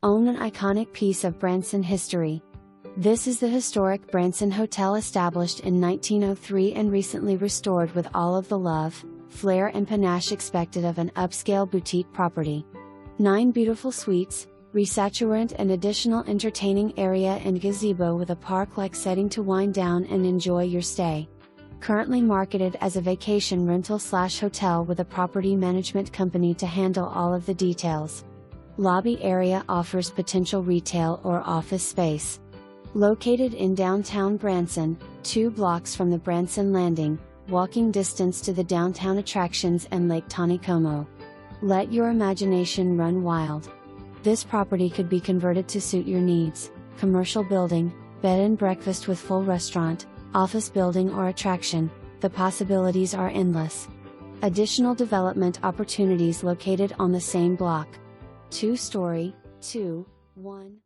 Own an iconic piece of Branson history. This is the historic Branson Hotel, established in 1903 and recently restored with all of the love, flair and panache expected of an upscale boutique property. 9 beautiful suites, resatuarant and additional entertaining area and gazebo with a park-like setting to wind down and enjoy your stay. Currently marketed as a vacation rental/hotel with a property management company to handle all of the details. Lobby area offers potential retail or office space. Located in downtown Branson, 2 blocks from the Branson Landing, walking distance to the downtown attractions and Lake Taneycomo. Let your imagination run wild. This property could be converted to suit your needs: commercial building, bed and breakfast with full restaurant, office building or attraction. The possibilities are endless. Additional development opportunities located on the same block. 2-story, 2, 1.